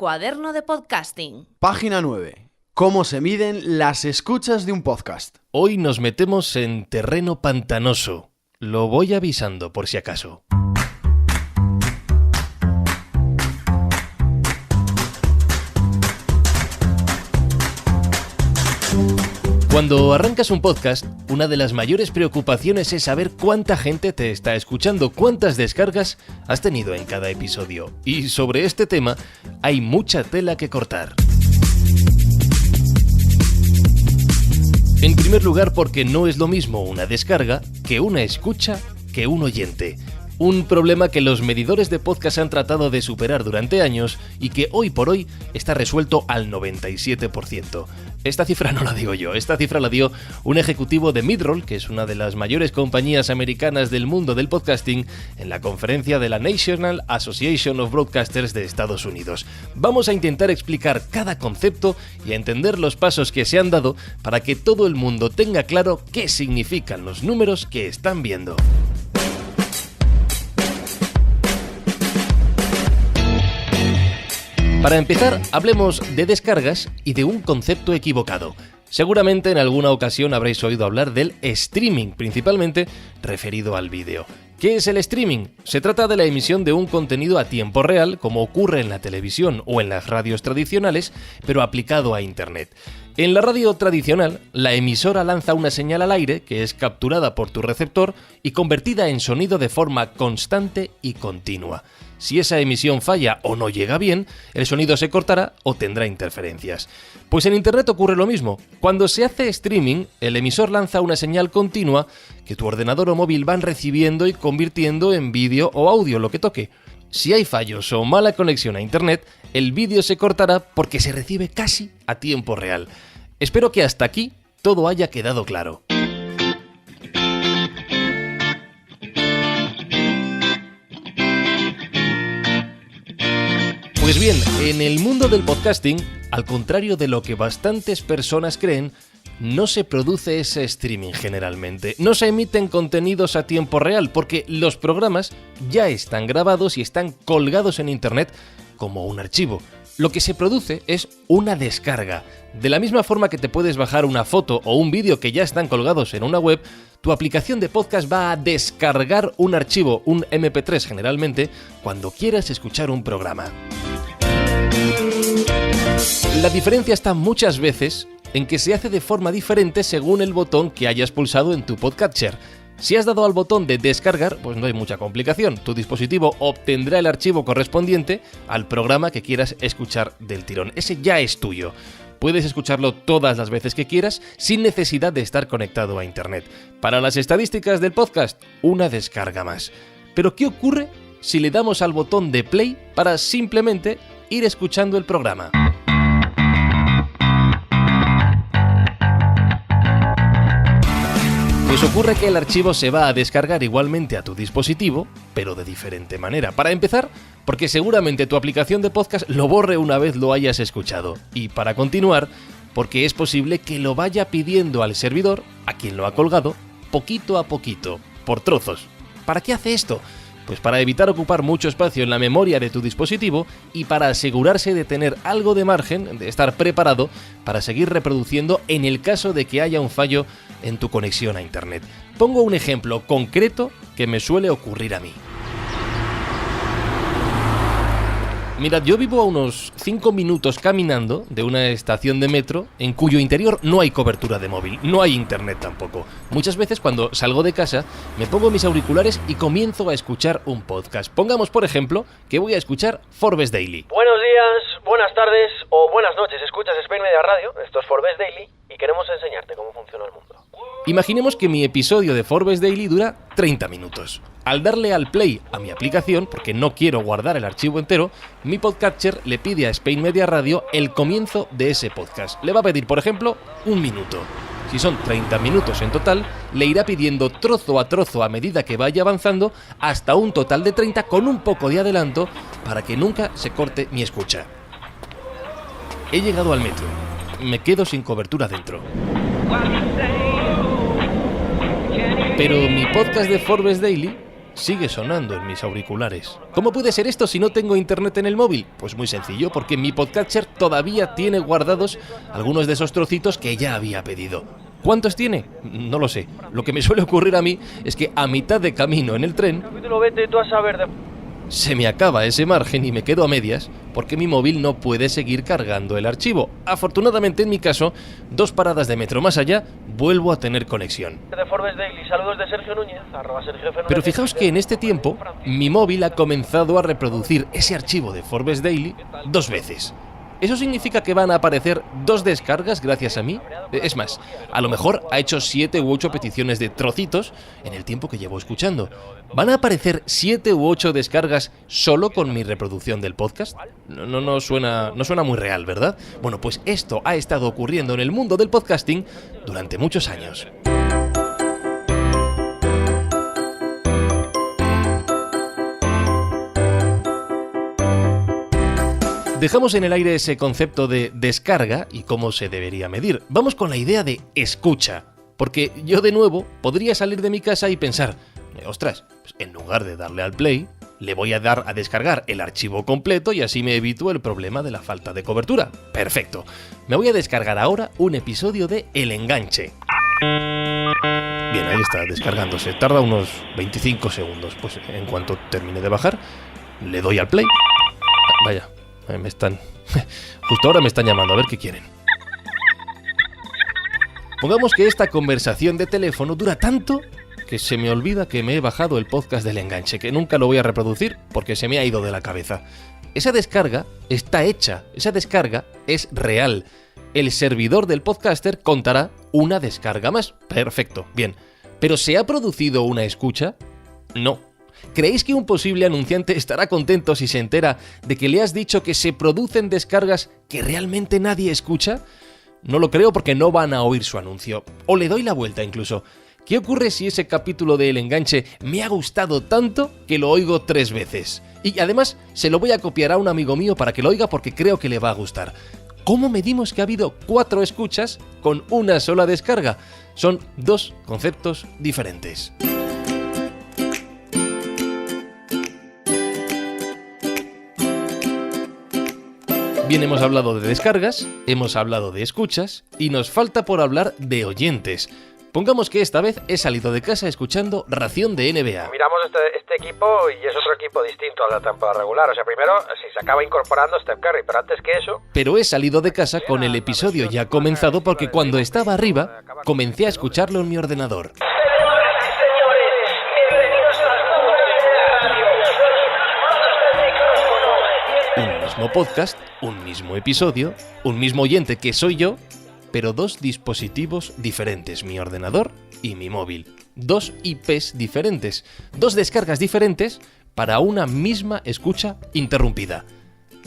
Cuaderno de Podcasting. Página 9. ¿Cómo se miden las escuchas de un podcast? Hoy nos metemos en terreno pantanoso. Lo voy avisando por si acaso. Cuando arrancas un podcast, una de las mayores preocupaciones es saber cuánta gente te está escuchando, cuántas descargas has tenido en cada episodio. Y sobre este tema hay mucha tela que cortar. En primer lugar, porque no es lo mismo una descarga que una escucha que un oyente. Un problema que los medidores de podcast han tratado de superar durante años y que hoy por hoy está resuelto al 97%. Esta cifra no la digo yo, esta cifra la dio un ejecutivo de Midroll, que es una de las mayores compañías americanas del mundo del podcasting, en la conferencia de la National Association of Broadcasters de Estados Unidos. Vamos a intentar explicar cada concepto y a entender los pasos que se han dado para que todo el mundo tenga claro qué significan los números que están viendo. Para empezar, hablemos de descargas y de un concepto equivocado. Seguramente en alguna ocasión habréis oído hablar del streaming, principalmente referido al vídeo. ¿Qué es el streaming? Se trata de la emisión de un contenido a tiempo real, como ocurre en la televisión o en las radios tradicionales, pero aplicado a Internet. En la radio tradicional, la emisora lanza una señal al aire que es capturada por tu receptor y convertida en sonido de forma constante y continua. Si esa emisión falla o no llega bien, el sonido se cortará o tendrá interferencias. Pues en Internet ocurre lo mismo. Cuando se hace streaming, el emisor lanza una señal continua que tu ordenador o móvil van recibiendo y convirtiendo en vídeo o audio, lo que toque. Si hay fallos o mala conexión a Internet, el vídeo se cortará porque se recibe casi a tiempo real. Espero que hasta aquí todo haya quedado claro. Pues bien, en el mundo del podcasting, al contrario de lo que bastantes personas creen, no se produce ese streaming generalmente. No se emiten contenidos a tiempo real porque los programas ya están grabados y están colgados en Internet como un archivo. Lo que se produce es una descarga. De la misma forma que te puedes bajar una foto o un vídeo que ya están colgados en una web, tu aplicación de podcast va a descargar un archivo, un MP3 generalmente, cuando quieras escuchar un programa. La diferencia está muchas veces en que se hace de forma diferente según el botón que hayas pulsado en tu podcatcher. Si has dado al botón de descargar, pues no hay mucha complicación. Tu dispositivo obtendrá el archivo correspondiente al programa que quieras escuchar del tirón. Ese ya es tuyo. Puedes escucharlo todas las veces que quieras sin necesidad de estar conectado a Internet. Para las estadísticas del podcast, una descarga más. Pero ¿qué ocurre si le damos al botón de play para simplemente ir escuchando el programa? Pues ocurre que el archivo se va a descargar igualmente a tu dispositivo, pero de diferente manera. Para empezar, porque seguramente tu aplicación de podcast lo borre una vez lo hayas escuchado. Y para continuar, porque es posible que lo vaya pidiendo al servidor, a quien lo ha colgado, poquito a poquito, por trozos. ¿Para qué hace esto? Pues para evitar ocupar mucho espacio en la memoria de tu dispositivo y para asegurarse de tener algo de margen, de estar preparado para seguir reproduciendo en el caso de que haya un fallo en tu conexión a Internet. Pongo un ejemplo concreto que me suele ocurrir a mí. Mirad, yo vivo a unos 5 minutos caminando de una estación de metro en cuyo interior no hay cobertura de móvil, no hay internet tampoco. Muchas veces cuando salgo de casa me pongo mis auriculares y comienzo a escuchar un podcast. Pongamos, por ejemplo, que voy a escuchar Forbes Daily. Buenos días, buenas tardes o buenas noches. Escuchas Spain Media Radio, esto es Forbes Daily y queremos enseñarte cómo funciona el mundo. Imaginemos que mi episodio de Forbes Daily dura 30 minutos. Al darle al play a mi aplicación, porque no quiero guardar el archivo entero, mi podcatcher le pide a Spain Media Radio el comienzo de ese podcast. Le va a pedir, por ejemplo, 1 minuto. Si son 30 minutos en total, le irá pidiendo trozo a trozo a medida que vaya avanzando hasta un total de 30 con un poco de adelanto para que nunca se corte mi escucha. He llegado al metro. Me quedo sin cobertura dentro. Pero mi podcast de Forbes Daily sigue sonando en mis auriculares. ¿Cómo puede ser esto si no tengo internet en el móvil? Pues muy sencillo, porque mi podcatcher todavía tiene guardados algunos de esos trocitos que ya había pedido. ¿Cuántos tiene? No lo sé. Lo que me suele ocurrir a mí es que a mitad de camino en el tren se me acaba ese margen y me quedo a medias porque mi móvil no puede seguir cargando el archivo. Afortunadamente, en mi caso, 2 paradas de metro más allá, vuelvo a tener conexión. De Forbes Daily, saludos de Sergio Núñez, @SergioF9. Pero fijaos que en este tiempo, mi móvil ha comenzado a reproducir ese archivo de Forbes Daily 2 veces. ¿Eso significa que van a aparecer 2 descargas gracias a mí? Es más, a lo mejor ha hecho 7 u 8 peticiones de trocitos en el tiempo que llevo escuchando. ¿Van a aparecer 7 u 8 descargas solo con mi reproducción del podcast? No suena muy real, ¿verdad? Bueno, pues esto ha estado ocurriendo en el mundo del podcasting durante muchos años. Dejamos en el aire ese concepto de descarga y cómo se debería medir. Vamos con la idea de escucha. Porque yo de nuevo podría salir de mi casa y pensar, ostras, pues en lugar de darle al play, le voy a dar a descargar el archivo completo y así me evito el problema de la falta de cobertura. Perfecto. Me voy a descargar ahora un episodio de El Enganche. Bien, ahí está, descargándose. Tarda unos 25 segundos. Pues en cuanto termine de bajar, le doy al play. Vaya. Justo ahora me están llamando, a ver qué quieren. Pongamos que esta conversación de teléfono dura tanto que se me olvida que me he bajado el podcast del Enganche, que nunca lo voy a reproducir porque se me ha ido de la cabeza. Esa descarga está hecha, esa descarga es real. El servidor del podcaster contará una descarga más. Perfecto, bien. ¿Pero se ha producido una escucha? No. ¿Creéis que un posible anunciante estará contento si se entera de que le has dicho que se producen descargas que realmente nadie escucha? No lo creo porque no van a oír su anuncio. O le doy la vuelta incluso. ¿Qué ocurre si ese capítulo de El Enganche me ha gustado tanto que lo oigo 3 veces? Y además se lo voy a copiar a un amigo mío para que lo oiga porque creo que le va a gustar. ¿Cómo medimos que ha habido 4 escuchas con una sola descarga? Son 2 conceptos diferentes. Bien, hemos hablado de descargas, hemos hablado de escuchas y nos falta por hablar de oyentes. Pongamos que esta vez he salido de casa escuchando Ración de NBA. Miramos este equipo y es otro equipo distinto a la temporada regular. O sea, primero si se acaba incorporando Steph Curry, pero antes que eso... Pero he salido de casa con el episodio ya comenzado porque cuando estaba arriba comencé a escucharlo en mi ordenador. Un mismo podcast, un mismo episodio, un mismo oyente que soy yo, pero 2 dispositivos diferentes, mi ordenador y mi móvil. 2 IPs diferentes, 2 descargas diferentes para una misma escucha interrumpida.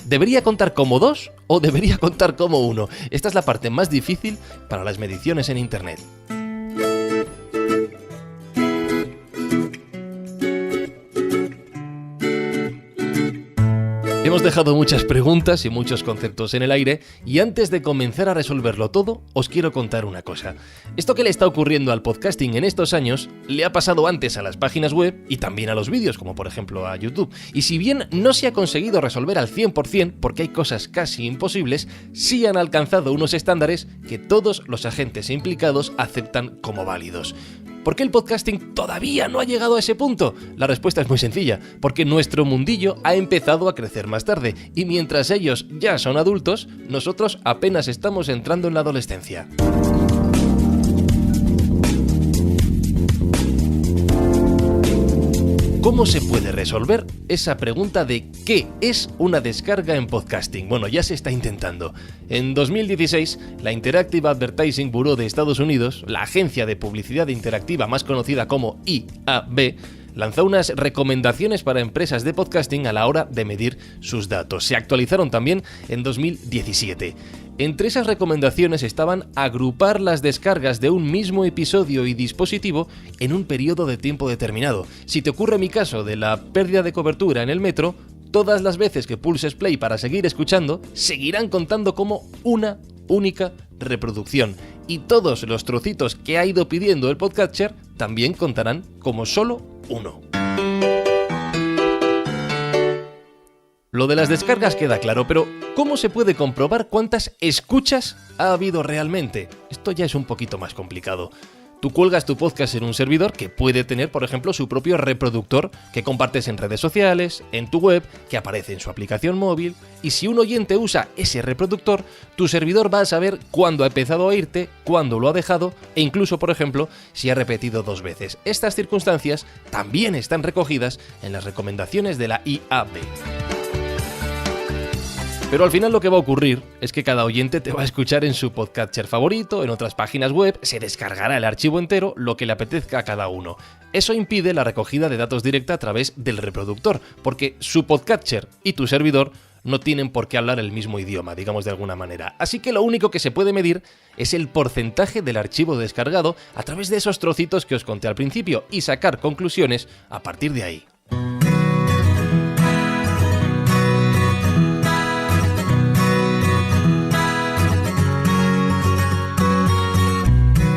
¿Debería contar como 2 o debería contar como 1? Esta es la parte más difícil para las mediciones en Internet. Hemos dejado muchas preguntas y muchos conceptos en el aire y antes de comenzar a resolverlo todo, os quiero contar una cosa. Esto que le está ocurriendo al podcasting en estos años le ha pasado antes a las páginas web y también a los vídeos, como por ejemplo a YouTube. Y si bien no se ha conseguido resolver al 100%, porque hay cosas casi imposibles, sí han alcanzado unos estándares que todos los agentes implicados aceptan como válidos. ¿Por qué el podcasting todavía no ha llegado a ese punto? La respuesta es muy sencilla, porque nuestro mundillo ha empezado a crecer más tarde, y mientras ellos ya son adultos, nosotros apenas estamos entrando en la adolescencia. ¿Cómo se puede resolver esa pregunta de qué es una descarga en podcasting? Bueno, ya se está intentando. En 2016, la Interactive Advertising Bureau de Estados Unidos, la agencia de publicidad interactiva más conocida como IAB, lanzó unas recomendaciones para empresas de podcasting a la hora de medir sus datos. Se actualizaron también en 2017. Entre esas recomendaciones estaban agrupar las descargas de un mismo episodio y dispositivo en un periodo de tiempo determinado. Si te ocurre mi caso de la pérdida de cobertura en el metro, todas las veces que pulses play para seguir escuchando, seguirán contando como una única reproducción. Y todos los trocitos que ha ido pidiendo el podcatcher también contarán como solo uno. Lo de las descargas queda claro, pero ¿cómo se puede comprobar cuántas escuchas ha habido realmente? Esto ya es un poquito más complicado. Tú cuelgas tu podcast en un servidor que puede tener, por ejemplo, su propio reproductor que compartes en redes sociales, en tu web, que aparece en su aplicación móvil, y si un oyente usa ese reproductor, tu servidor va a saber cuándo ha empezado a oírte, cuándo lo ha dejado e incluso, por ejemplo, si ha repetido 2 veces. Estas circunstancias también están recogidas en las recomendaciones de la IAB. Pero al final lo que va a ocurrir es que cada oyente te va a escuchar en su podcatcher favorito, en otras páginas web, se descargará el archivo entero, lo que le apetezca a cada uno. Eso impide la recogida de datos directa a través del reproductor, porque su podcatcher y tu servidor no tienen por qué hablar el mismo idioma, digamos de alguna manera. Así que lo único que se puede medir es el porcentaje del archivo descargado a través de esos trocitos que os conté al principio y sacar conclusiones a partir de ahí.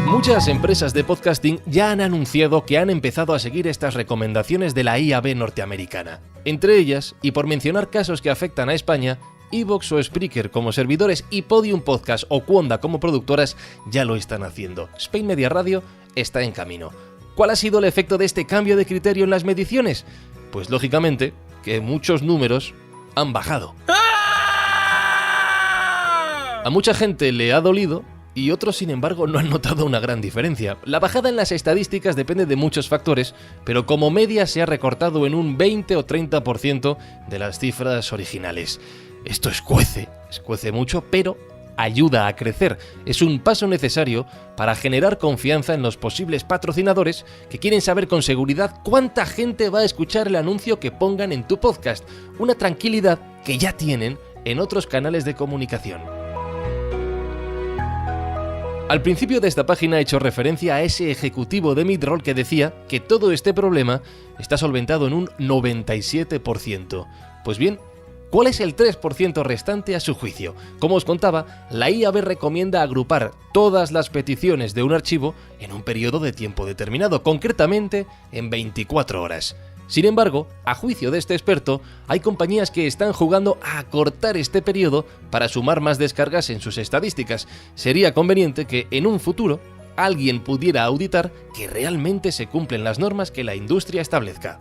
Muchas empresas de podcasting ya han anunciado que han empezado a seguir estas recomendaciones de la IAB norteamericana. Entre ellas, y por mencionar casos que afectan a España, iVoox o Spreaker como servidores y Podium Podcast o Quonda como productoras ya lo están haciendo. Spain Media Radio está en camino. ¿Cuál ha sido el efecto de este cambio de criterio en las mediciones? Pues lógicamente que muchos números han bajado. A mucha gente le ha dolido y otros, sin embargo, no han notado una gran diferencia. La bajada en las estadísticas depende de muchos factores, pero como media se ha recortado en un 20 o 30% de las cifras originales. Esto escuece mucho, pero ayuda a crecer. Es un paso necesario para generar confianza en los posibles patrocinadores que quieren saber con seguridad cuánta gente va a escuchar el anuncio que pongan en tu podcast. Una tranquilidad que ya tienen en otros canales de comunicación. Al principio de esta página he hecho referencia a ese ejecutivo de Midroll que decía que todo este problema está solventado en un 97%. Pues bien, ¿cuál es el 3% restante a su juicio? Como os contaba, la IAB recomienda agrupar todas las peticiones de un archivo en un periodo de tiempo determinado, concretamente en 24 horas. Sin embargo, a juicio de este experto, hay compañías que están jugando a acortar este periodo para sumar más descargas en sus estadísticas. Sería conveniente que en un futuro alguien pudiera auditar que realmente se cumplen las normas que la industria establezca.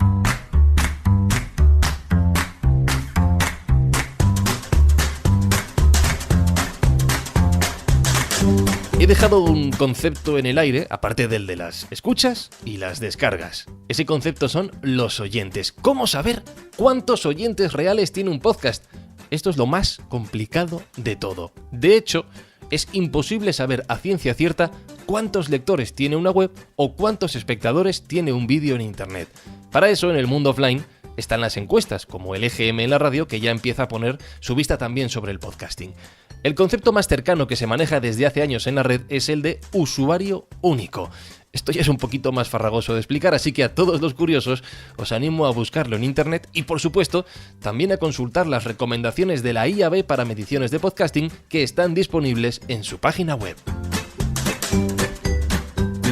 He dejado un concepto en el aire, aparte del de las escuchas y las descargas. Ese concepto son los oyentes. ¿Cómo saber cuántos oyentes reales tiene un podcast? Esto es lo más complicado de todo. De hecho, es imposible saber a ciencia cierta cuántos lectores tiene una web o cuántos espectadores tiene un vídeo en internet. Para eso, en el mundo offline, están las encuestas, como el EGM en la radio, que ya empieza a poner su vista también sobre el podcasting. El concepto más cercano que se maneja desde hace años en la red es el de usuario único. Esto ya es un poquito más farragoso de explicar, así que a todos los curiosos os animo a buscarlo en internet y, por supuesto, también a consultar las recomendaciones de la IAB para mediciones de podcasting que están disponibles en su página web.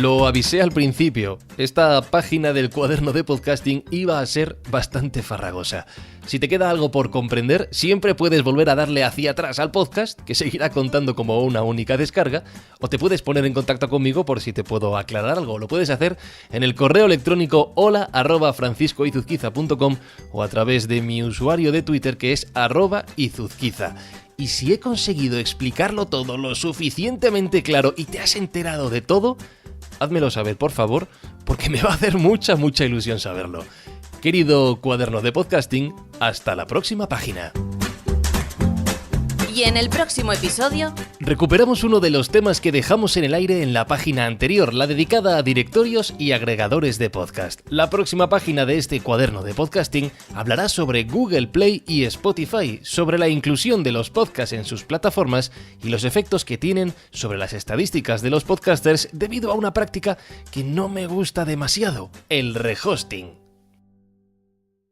Lo avisé al principio, esta página del cuaderno de podcasting iba a ser bastante farragosa. Si te queda algo por comprender, siempre puedes volver a darle hacia atrás al podcast, que seguirá contando como una única descarga, o te puedes poner en contacto conmigo por si te puedo aclarar algo. Lo puedes hacer en el correo electrónico hola@franciscoizuzquiza.com o a través de mi usuario de Twitter, que es @izuzquiza. Y si he conseguido explicarlo todo lo suficientemente claro y te has enterado de todo, házmelo saber, por favor, porque me va a hacer mucha ilusión saberlo. Querido cuaderno de podcasting, hasta la próxima página. Y en el próximo episodio recuperamos uno de los temas que dejamos en el aire en la página anterior, la dedicada a directorios y agregadores de podcast. La próxima página de este cuaderno de podcasting hablará sobre Google Play y Spotify, sobre la inclusión de los podcasts en sus plataformas y los efectos que tienen sobre las estadísticas de los podcasters debido a una práctica que no me gusta demasiado, el rehosting.